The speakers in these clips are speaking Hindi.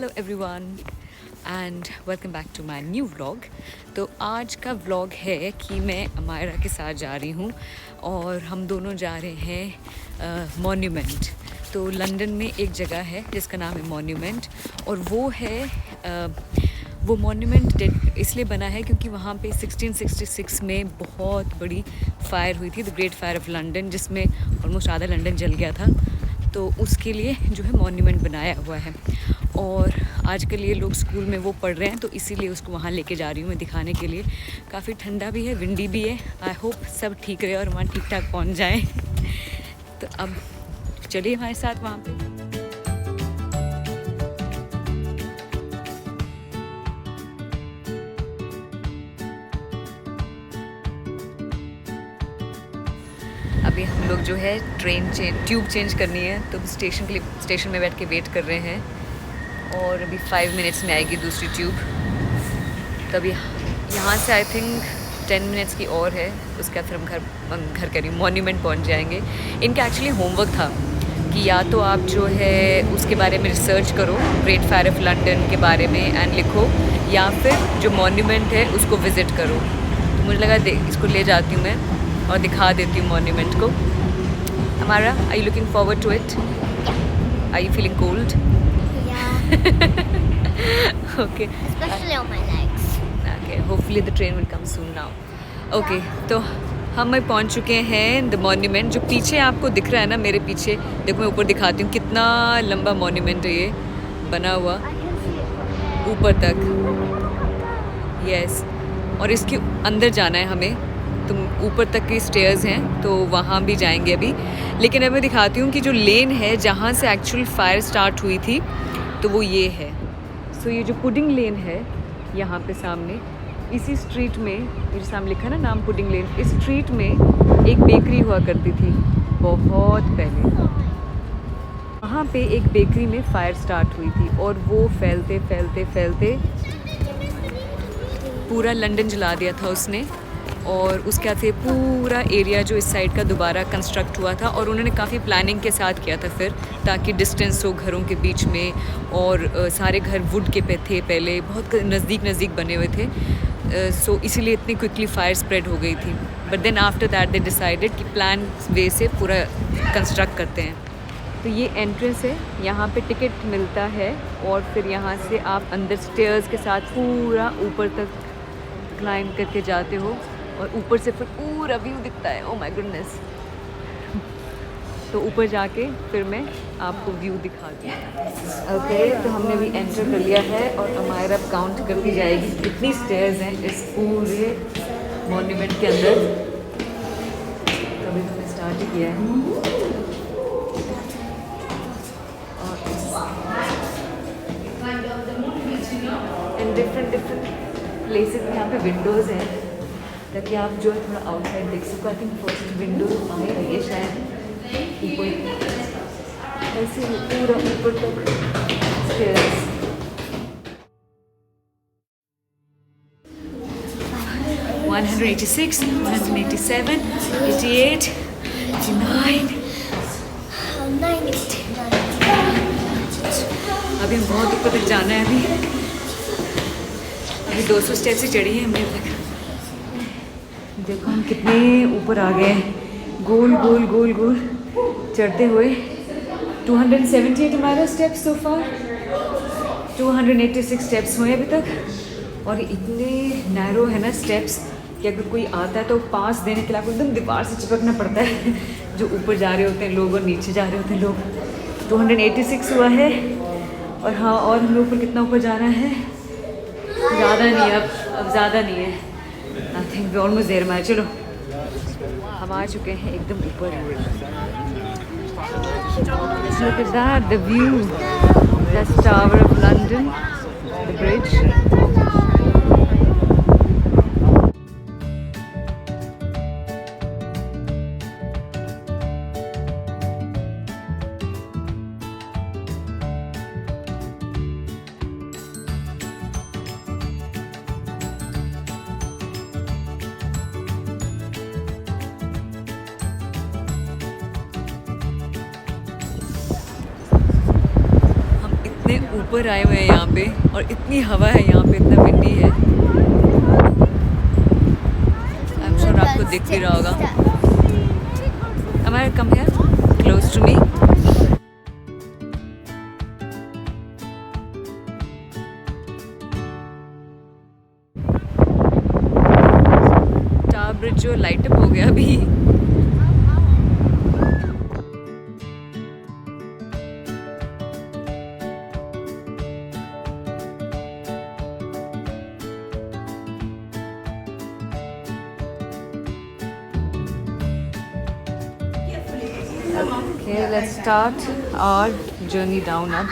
Hello everyone and welcome back to my new vlog. तो आज का व्लॉग है कि मैं अमायरा के साथ जा रही हूँ और हम दोनों जा रहे हैं मॉन्यूमेंट। तो लंदन में एक जगह है जिसका नाम है मॉन्यूमेंट और वो मॉन्यूमेंट इसलिए बना है क्योंकि वहाँ पे 1666 में बहुत बड़ी फायर हुई थी, the great fire of London, जिसमें ऑलमोस्ट आधा लंदन जल गया था। तो उसके लिए जो है मॉन्यूमेंट बनाया हुआ है और आजकल ये लोग स्कूल में वो पढ़ रहे हैं, तो इसीलिए उसको वहाँ लेके जा रही हूँ मैं दिखाने के लिए। काफ़ी ठंडा भी है, विंडी भी है। आई होप सब ठीक रहे और वहाँ ठीक ठाक पहुँच जाए। तो अब चलिए हमारे साथ वहाँ पे। अभी हम लोग जो है ट्यूब चेंज करनी है, तो स्टेशन में बैठ के वेट कर रहे हैं और अभी 5 मिनट्स में आएगी दूसरी ट्यूब। तभी यहाँ से आई थिंक 10 मिनट्स की और है, उसके बाद फिर हम घर कह रही हूँ मॉन्यूमेंट पहुँच जाएंगे। इनका एक्चुअली होमवर्क था कि या तो आप जो है उसके बारे में रिसर्च करो, ग्रेट फायर ऑफ लंदन के बारे में एंड लिखो, या फिर जो मॉन्यूमेंट है उसको विज़िट करो। तो मुझे लगा इसको ले जाती हूँ मैं और दिखा देती हूँ मॉन्यूमेंट को। हमारा, are you looking forward to it? Are you feeling cold? Okay, Especially on my legs. Okay, hopefully the train will come soon now. Okay, तो हम पहुँच चुके हैं द मॉन्यूमेंट। जो पीछे आपको दिख रहा है ना, मेरे पीछे देखो, मैं ऊपर दिखाती हूँ कितना लंबा मॉन्यूमेंट है ये बना हुआ I can see it from there. ऊपर तक। यस, और इसके अंदर जाना है हमें, तो ऊपर तक की स्टेयर्स हैं, तो वहाँ भी जाएंगे अभी। लेकिन अब मैं दिखाती हूँ कि जो लेन है जहाँ से एक्चुअल फायर स्टार्ट हुई थी, तो वो ये है। सो ये जो पुडिंग लेन है यहाँ पे सामने, इसी स्ट्रीट में, ये जो सामने लिखा है ना नाम पुडिंग लेन, इस स्ट्रीट में एक बेकरी हुआ करती थी बहुत पहले। वहाँ पे एक बेकरी में फायर स्टार्ट हुई थी और वो फैलते फैलते फैलते पूरा लंदन जला दिया था उसने। और उसके बाद से पूरा एरिया जो इस साइड का दोबारा कंस्ट्रक्ट हुआ था और उन्होंने काफ़ी प्लानिंग के साथ किया था फिर, ताकि डिस्टेंस हो घरों के बीच में। और सारे घर वुड के पे थे पहले, बहुत नज़दीक बने हुए थे। सो इसीलिए इतनी क्विकली फायर स्प्रेड हो गई थी। But then after that they decided कि प्लान वे से पूरा कंस्ट्रक्ट करते हैं। तो ये एंट्रेंस है, यहाँ पे टिकट मिलता है और फिर यहाँ से आप अंदर स्टेयर्स के साथ पूरा ऊपर तक क्लाइंब करके जाते हो और ऊपर से फिर पूरा व्यू दिखता है। Oh my goodness. तो ऊपर जाके फिर मैं आपको व्यू दिखाती हूँ। ओके, तो हमने भी एंटर कर लिया है और अमायरा काउंट करती जाएगी कितनी स्टेयर्स हैं इस पूरे मॉन्यूमेंट के अंदर। तो अभी हमने स्टार्ट ही किया है और इन डिफरेंट प्लेसेस में यहाँ पे विंडोज़ हैं, ताकि आप जो है थोड़ा आउटसाइड देख सको। आई थिंक फर्स्ट विंडो आई रही है शायद ऊपर, ऐसे ही पूरा ऊपर तक स्टेयर्स। 186, 187, 88, 89। 90. अभी हम बहुत ऊपर तक जाना है। अभी 200 स्टेप्स ही चढ़ी है हमने तक। देखो हम कितने ऊपर आ गए, गोल गोल गोल गोल चढ़ते हुए। 278 हमारा स्टेप्स सो फार, 286 स्टेप्स हुए अभी तक। और इतने नैरो है ना स्टेप्स कि अगर कोई आता है तो पास देने के लिए आपको एकदम दीवार से चिपकना पड़ता है। जो ऊपर जा रहे होते हैं लोग और नीचे जा रहे होते हैं लोग। 286 हुआ है और हाँ, और हमें ऊपर कितना ऊपर जाना है? ज़्यादा नहीं है, अब ज़्यादा नहीं है। आई थिंक ऑलमोस्ट देर में। चलो हम आ चुके हैं एकदम ऊपर। Look at that, the view. That's Tower of London, the bridge. ऊपर आए हुए हैं यहाँ पे और इतनी हवा है यहाँ पे, इतना विंडी है। आई एम श्योर आपको दिख भी रहा होगा। Amara, come here, close to me. Tower bridge जो लाइट अप हो गया अभी। Okay, let's start our journey down up.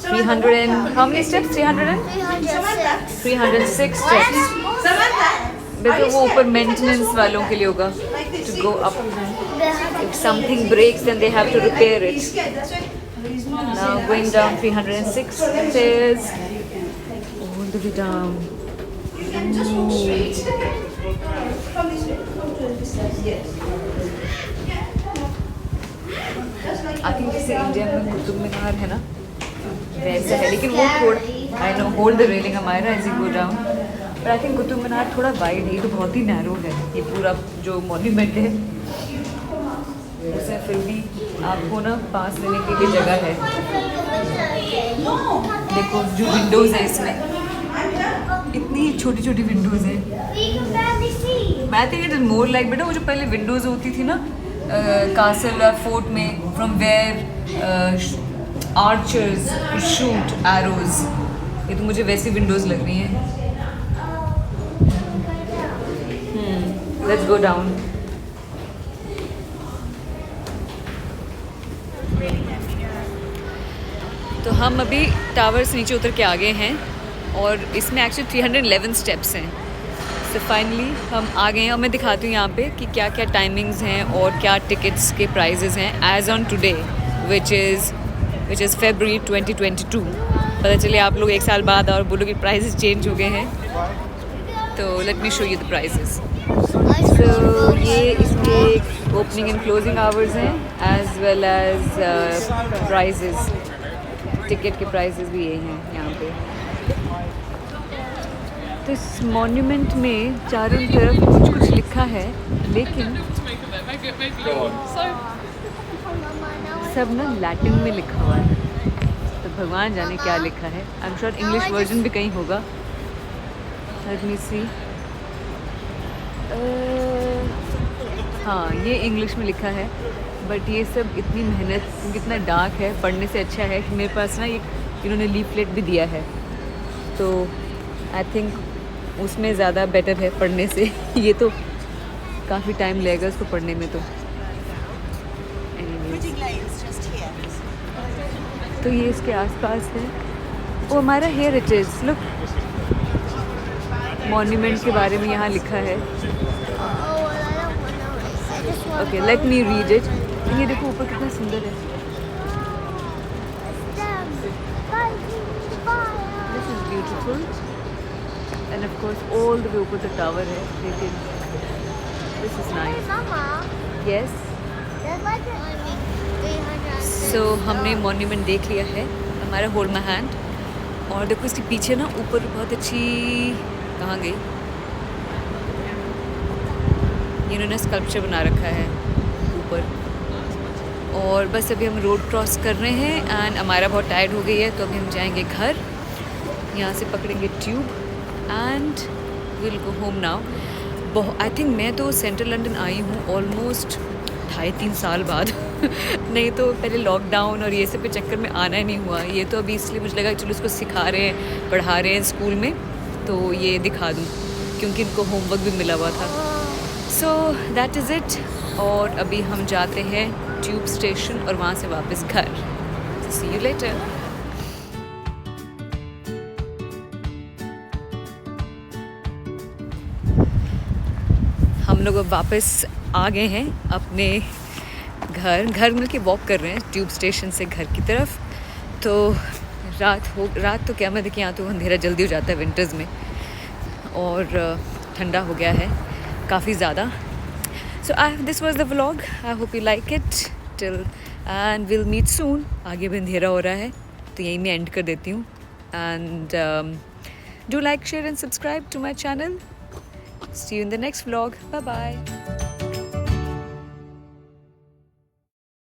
300 and how many steps? 306. 306 steps. देखो वो ऊपर मेंटेनेंस वालों के लिए होगा to go up. If something breaks, then they have to repair it. Now going down 306 stairs, all the way down. I think जैसे इंडिया में कुतुब मीनार है ना वैसा है, लेकिन वो थोड़ा I know hold the railing हमारा एज यू गो डाउन, पर आई थिंक कुतुब मीनार थोड़ा वाइड है, ये तो बहुत ही नैरो है ये पूरा जो मॉन्यूमेंट है। उसमें फिर भी आपको ना पास लेने के लिए जगह है। देखो जो विंडोज़ है इसमें, इतनी छोटी छोटी विंडोज़ हैं। मैं think it is more like बेटा वो जो पहले विंडोज़ होती थी ना कासल फोर्ट में, from where archers shoot arrows, ये तो मुझे वैसी विंडोज़ लग रही हैं। Let's go down. तो हम अभी टावर से नीचे उतर के आ गए हैं और इसमें एक्चुअली 311 स्टेप्स हैं। तो फाइनली हम आ गए हैं और मैं दिखाती हूँ यहाँ पे कि क्या क्या टाइमिंग्स हैं और क्या टिकट्स के प्राइजेज़ हैं as on today which is February 2022। पता चले आप लोग एक साल बाद और बोलो कि प्राइजेज़ चेंज हो गए हैं। तो let me show you the prices. तो ये इसके ओपनिंग एंड क्लोजिंग आवर्स हैं as well as prices, ticket के प्राइजेज़ भी यही हैं यहाँ पे। तो इस मॉन्यूमेंट में चारों तरफ कुछ कुछ लिखा है, लेकिन सब ना लैटिन में लिखा हुआ है, तो भगवान जाने क्या लिखा है। I am sure English version भी कहीं होगा। लेट मी सी। हाँ ये इंग्लिश में लिखा है, बट ये सब इतनी मेहनत, कितना डार्क है, पढ़ने से अच्छा है कि मेरे पास ना इन्होंने लीफलेट भी दिया है, तो आई थिंक उसमें ज़्यादा बेटर है पढ़ने से। ये तो काफ़ी टाइम लगेगा उसको पढ़ने में। तो ये इसके आसपास है। वो हमारा here it is look, monument के बारे में यहाँ लिखा है। Okay let me read it. ये देखो ऊपर कितना सुंदर है। This is beautiful and of course all the way ऊपर द टावर है, लेकिन this is nice. Yes so हमने मॉन्यूमेंट देख लिया है, हमारा होल्ड माय हैंड। और देखो इसके पीछे ना ऊपर बहुत अच्छी, कहाँ गई, इन्होंने स्कल्पचर बना रखा है ऊपर। और बस अभी हम रोड क्रॉस कर रहे हैं एंड हमारा बहुत टायर्ड हो गई है, तो अभी हम जाएंगे घर, यहाँ से पकड़ेंगे tube and will go home now. I think मैं तो सेंट्रल लंदन आई हूँ ऑलमोस्ट 2.5-3 साल बाद। नहीं तो पहले लॉकडाउन और ये सब के चक्कर में आना ही नहीं हुआ। ये तो अभी इसलिए मुझे लगा चलो इसको सिखा रहे हैं, पढ़ा रहे हैं स्कूल में, तो ये दिखा दूँ, क्योंकि इनको होमवर्क भी मिला हुआ था। So that is it. और अभी हम जाते हैं ट्यूब स्टेशन और वहाँ से वापस घर। सी यू लेटर। हम लोग अब वापस आ गए हैं अपने घर मिल के वॉक कर रहे हैं ट्यूब स्टेशन से घर की तरफ। तो रात तो क्या, मैं देखिए यहाँ तो अंधेरा जल्दी हो जाता है विंटर्स में, और ठंडा हो गया है काफ़ी ज़्यादा। So this was the vlog. I hope you like it till end will meet soon. आगे भी अंधेरा हो रहा है, तो यहीं मैं एंड कर देती हूँ and do like share and subscribe to my channel. See you in the next vlog. Bye bye.